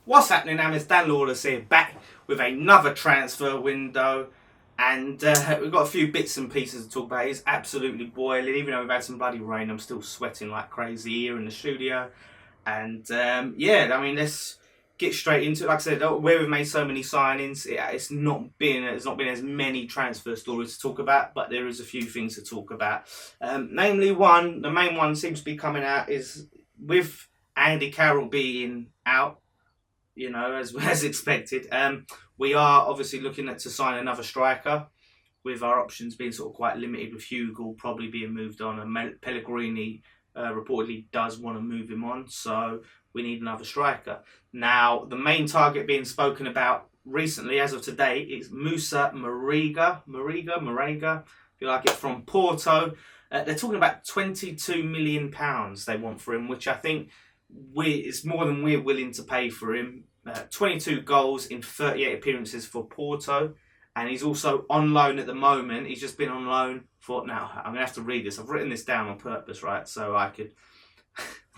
What's happening, Amis? Dan Lawless here, back with another transfer window. And we've got a few bits and pieces to talk about. It's absolutely boiling. Even though we've had some bloody rain, I'm still sweating like crazy here in the studio. And yeah, I mean, let's get straight into it. Like I said, where we've made so many signings, it's not been as many transfer stories to talk about, but there is a few things to talk about. Namely, the main one seems to be coming out is with Andy Carroll being out, you know, as expected. We are obviously looking to sign another striker, with our options being sort of quite limited, with Hugo probably being moved on, and Pellegrini reportedly does want to move him on, so we need another striker. Now, the main target being spoken about recently, as of today, is Moussa Marega, if you like it, from Porto. They're talking about £22 million they want for him, which I think is more than we're willing to pay for him. 22 goals in 38 appearances for Porto, and he's also on loan at the moment. He's just been on loan for, now I'm going to have to read this, I've written this down on purpose, right, so I could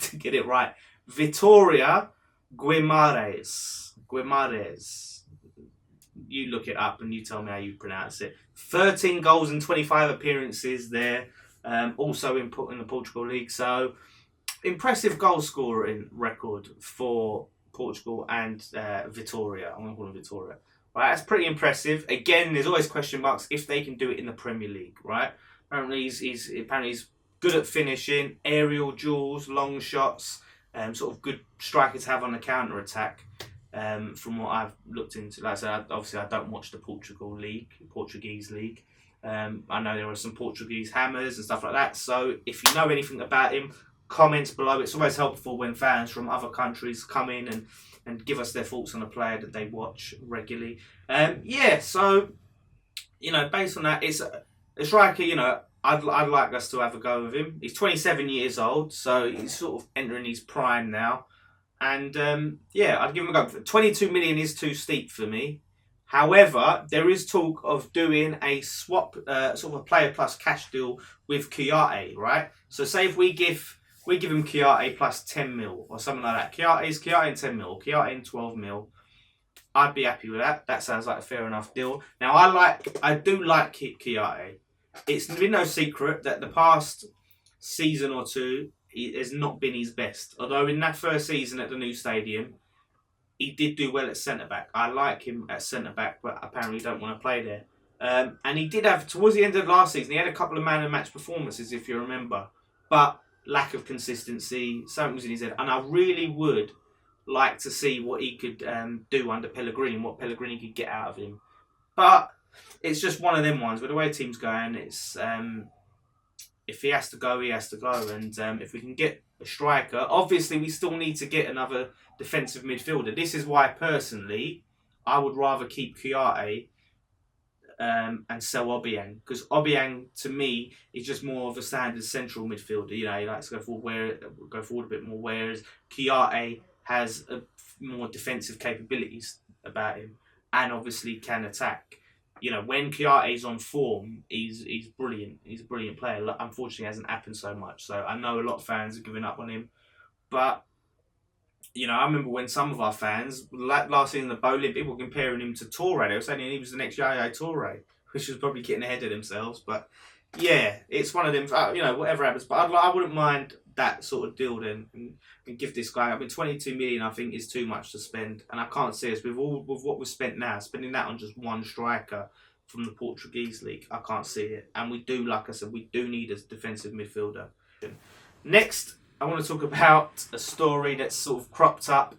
to get it right. Vitória Guimarães. You look it up and you tell me how you pronounce it. 13 goals in 25 appearances there, also in the Portugal League, so impressive goal scoring record for Portugal and Vitória. I'm going to call him Vitória. Right, that's pretty impressive. Again, there's always question marks if they can do it in the Premier League, right? Apparently he's good at finishing, aerial duels, long shots, sort of good striker to have on the counter attack. From what I've looked into, like I said, obviously I don't watch the Portuguese league. I know there are some Portuguese hammers and stuff like that. So if you know anything about him, comments below. It's always helpful when fans from other countries come in and give us their thoughts on a player that they watch regularly. Yeah, so, you know, based on that, it's a striker, you know, I'd like us to have a go with him. He's 27 years old, so he's sort of entering his prime now. And yeah, I'd give him a go. 22 million is too steep for me. However, there is talk of doing a swap, sort of a player plus cash deal with Kouyate, right? So say if we give him Kouyate plus 10 mil or something like that. Kouyate and 10 mil, Kouyate and 12 mil. I'd be happy with that. That sounds like a fair enough deal. Now, I do like Kouyate. It's been no secret that the past season or two, he has not been his best. Although in that first season at the new stadium, he did do well at centre-back. I like him at centre-back, but apparently don't want to play there. And he did have, towards the end of last season, he had a couple of man-of-match performances, if you remember. But lack of consistency, something was in his head. And I really would like to see what he could do under Pellegrini, what Pellegrini could get out of him. But it's just one of them ones. With the way the team's going, it's if he has to go, he has to go. And if we can get a striker, obviously we still need to get another defensive midfielder. This is why, personally, I would rather keep Kouyate and sell Obiang, because Obiang to me is just more of a standard central midfielder. You know, he likes to go forward a bit more, whereas Kouyate has more defensive capabilities about him, and obviously can attack. You know, when Kouyate's on form, he's brilliant. He's a brilliant player. Unfortunately, it hasn't happened so much. So I know a lot of fans are giving up on him, but you know, I remember when some of our fans, last season in the Bowling, people were comparing him to Toure. They were saying he was the next Yaya Toure, which was probably getting ahead of themselves. But yeah, it's one of them, you know, whatever happens. But I wouldn't mind that sort of deal then, and give this guy, I mean, 22 million I think is too much to spend. And I can't see us, with what we've spent now, spending that on just one striker from the Portuguese league. I can't see it. And we do, like I said, we do need a defensive midfielder. Next, I want to talk about a story that's sort of cropped up.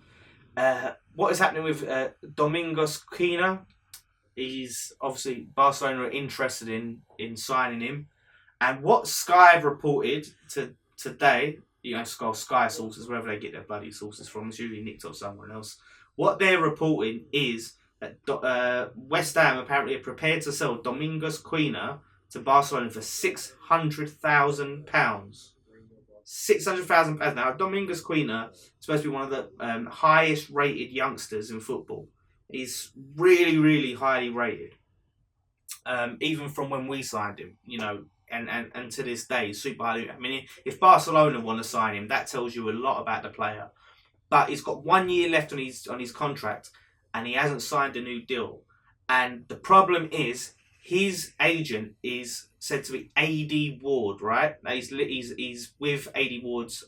What is happening with Domingos Quina? He's obviously, Barcelona are interested in signing him. And what Sky have reported today, you know, Sky sources, wherever they get their bloody sources from, it's usually nicked off someone else. What they're reporting is that West Ham apparently are prepared to sell Domingos Quina to Barcelona for £600,000. £600,000. Now, Domingos Quina is supposed to be one of the highest rated youngsters in football. He's really, really highly rated. Even from when we signed him, you know, and to this day, super highly. I mean, if Barcelona want to sign him, that tells you a lot about the player. but he's got 1 year left on his contract, and he hasn't signed a new deal. And the problem is his agent is said to be AD Ward, right? He's with AD Ward's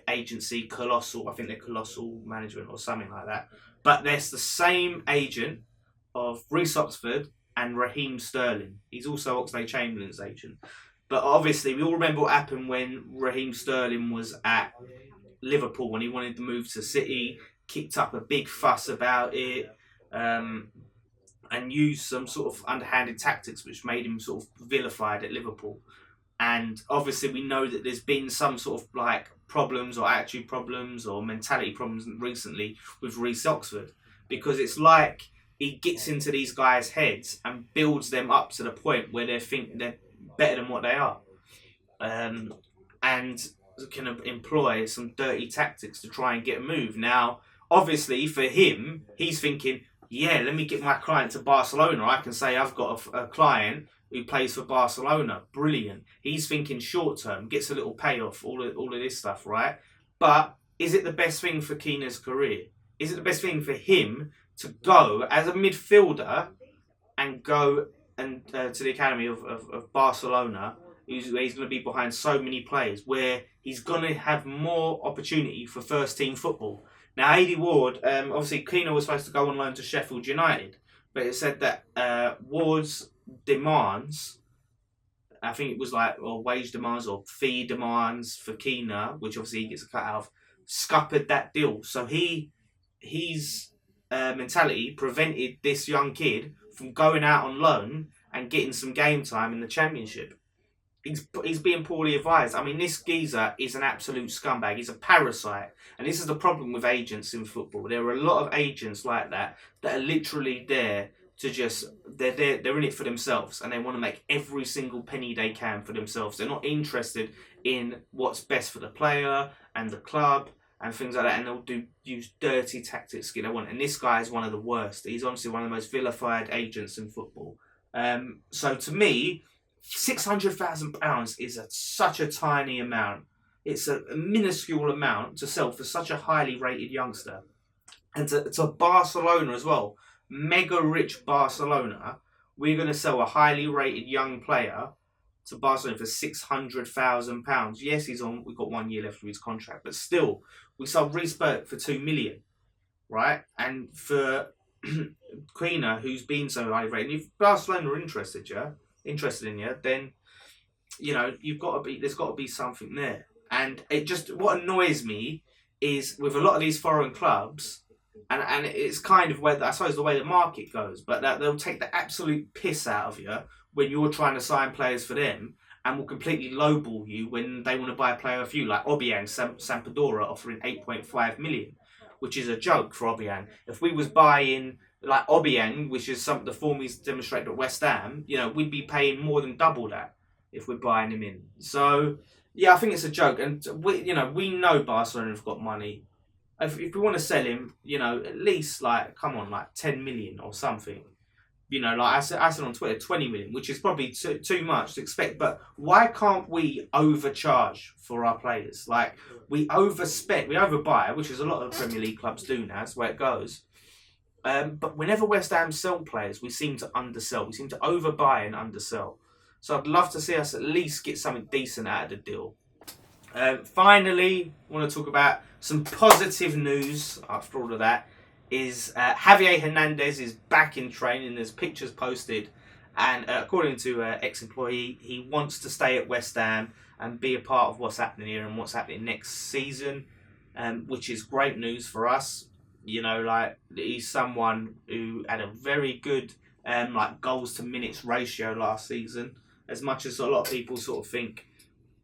agency, Colossal. I think they're Colossal Management or something like that. But there's the same agent of Reece Oxford and Raheem Sterling. He's also Oxlade-Chamberlain's agent. But obviously, we all remember what happened when Raheem Sterling was at Liverpool when he wanted to move to City, kicked up a big fuss about it, and used some sort of underhanded tactics which made him sort of vilified at Liverpool. And obviously we know that there's been some sort of like problems or attitude problems or mentality problems recently with Reece Oxford, because it's like he gets into these guys' heads and builds them up to the point where they think they're better than what they are, and can employ some dirty tactics to try and get a move. Now, obviously for him, he's thinking, yeah, let me get my client to Barcelona. I can say I've got a client who plays for Barcelona. Brilliant. He's thinking short term, gets a little payoff, all of this stuff, right? But is it the best thing for Quina's career? Is it the best thing for him to go as a midfielder and go and to the academy of Barcelona, where he's going to be behind so many players, where he's going to have more opportunity for first team football? Now, AD Ward, obviously Quina was supposed to go on loan to Sheffield United, but it said that Ward's demands, I think it was like wage demands or fee demands for Quina, which obviously he gets a cut out of, scuppered that deal. So his mentality prevented this young kid from going out on loan and getting some game time in the Championship. He's being poorly advised. I mean, this geezer is an absolute scumbag. He's a parasite. And this is the problem with agents in football. There are a lot of agents like that are literally there to just, they're in it for themselves, and they want to make every single penny they can for themselves. They're not interested in what's best for the player and the club and things like that, and they'll use dirty tactics to get what they want. And this guy is one of the worst. He's honestly one of the most vilified agents in football. So to me, £600,000 is such a tiny amount. It's a minuscule amount to sell for such a highly rated youngster. And to Barcelona as well, mega rich Barcelona, we're going to sell a highly rated young player to Barcelona for £600,000. Yes, we've got 1 year left of his contract, but still, we sold Reece Burke for $2 million, right? And for Quina, who's been so highly rated, if Barcelona are interested in you, then there's got to be something there. And what annoys me is with a lot of these foreign clubs, and it's kind of where I suppose the way the market goes, but that they'll take the absolute piss out of you when you're trying to sign players for them, and will completely lowball you when they want to buy a player off you, like Obiang Sampdoria offering 8.5 million, which is a joke for Obiang. If we was buying like Obiang, which is the form he's demonstrated at West Ham, we'd be paying more than double that if we're buying him in. So yeah, I think it's a joke, and we know Barcelona have got money. If we want to sell him, at least like 10 million or something. Like I said on Twitter, 20 million, which is probably too much to expect. But why can't we overcharge for our players? Like, we overspend, we overbuy, which is a lot of Premier League clubs do now. That's where it goes. But whenever West Ham sell players, we seem to undersell. We seem to overbuy and undersell. So I'd love to see us at least get something decent out of the deal. Finally, I want to talk about some positive news after all of that. Is Javier Hernandez is back in training. There's pictures posted, and according to ex-employee, he wants to stay at West Ham and be a part of what's happening here and what's happening next season, which is great news for us. He's someone who had a very good goals to minutes ratio last season. As much as a lot of people sort of think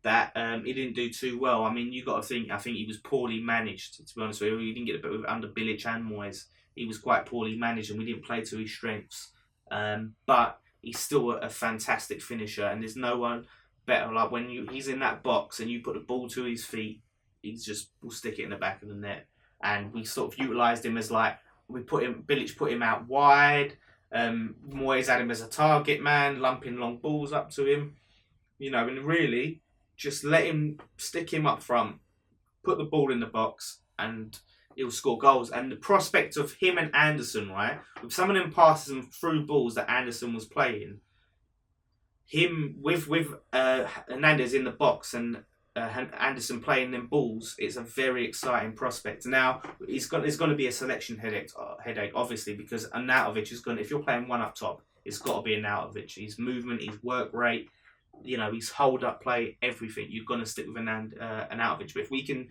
that he didn't do too well. I mean, you got to think. I think he was poorly managed. To be honest with you, he didn't get a bit with under Bilic and Moyes. He was quite poorly managed, and we didn't play to his strengths. But he's still a fantastic finisher, and there's no one better. Like when he's in that box and you put the ball to his feet, will stick it in the back of the net. And we sort of utilised him as Bilic put him out wide. Moyes had him as a target man, lumping long balls up to him. And really, just let him stick him up front, put the ball in the box, and he'll score goals. And the prospect of him and Anderson, right, with some of them passes and through balls that Anderson was playing, him with Hernandez in the box and Anderson playing them balls, it's a very exciting prospect. Now there's going to be a selection headache, obviously, because Arnautovic is going. If you're playing one up top, it's got to be Arnautovic. His movement, his work rate, his hold up play, everything. You're going to stick with Arnautovic. But if we can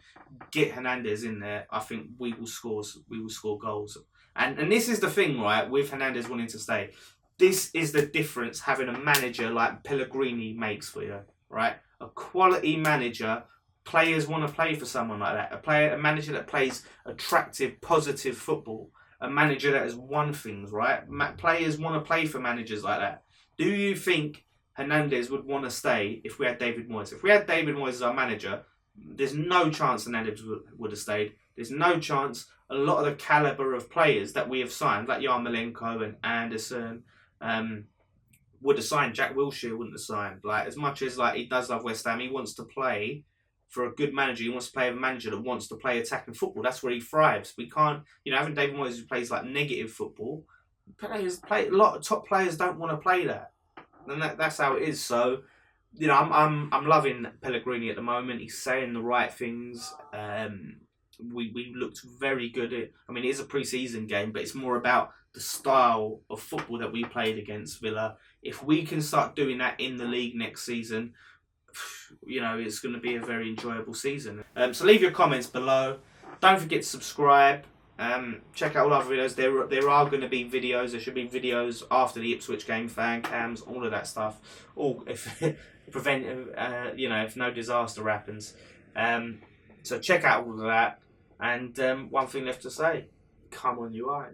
get Hernandez in there, I think we will score goals. And this is the thing, right? With Hernandez wanting to stay, this is the difference having a manager like Pellegrini makes for you, right? A quality manager. Players want to play for someone like that. A manager that plays attractive, positive football. A manager that has won things, right? Players want to play for managers like that. Do you think Hernandez would want to stay if we had David Moyes? If we had David Moyes as our manager, there's no chance Hernandez would have stayed. There's no chance a lot of the calibre of players that we have signed, like Yarmolenko and Anderson, would have signed. Jack Wilshere wouldn't have signed. Like, as much as he does love West Ham, he wants to play for a good manager. He wants to play with a manager that wants to play attacking football. That's where he thrives. We can't, having David Moyes who plays like negative football. A lot of top players don't want to play that, and that's how it is. So, I'm loving Pellegrini at the moment. He's saying the right things. We looked very good at. It is a pre-season game, but it's more about the style of football that we played against Villa. If we can start doing that in the league next season, it's going to be a very enjoyable season. So leave your comments below. Don't forget to subscribe. Check out all our videos. There are going to be videos. There should be videos after the Ipswich game, fan cams, all of that stuff. All if if no disaster happens. So check out all of that. And one thing left to say: come on, you Irons.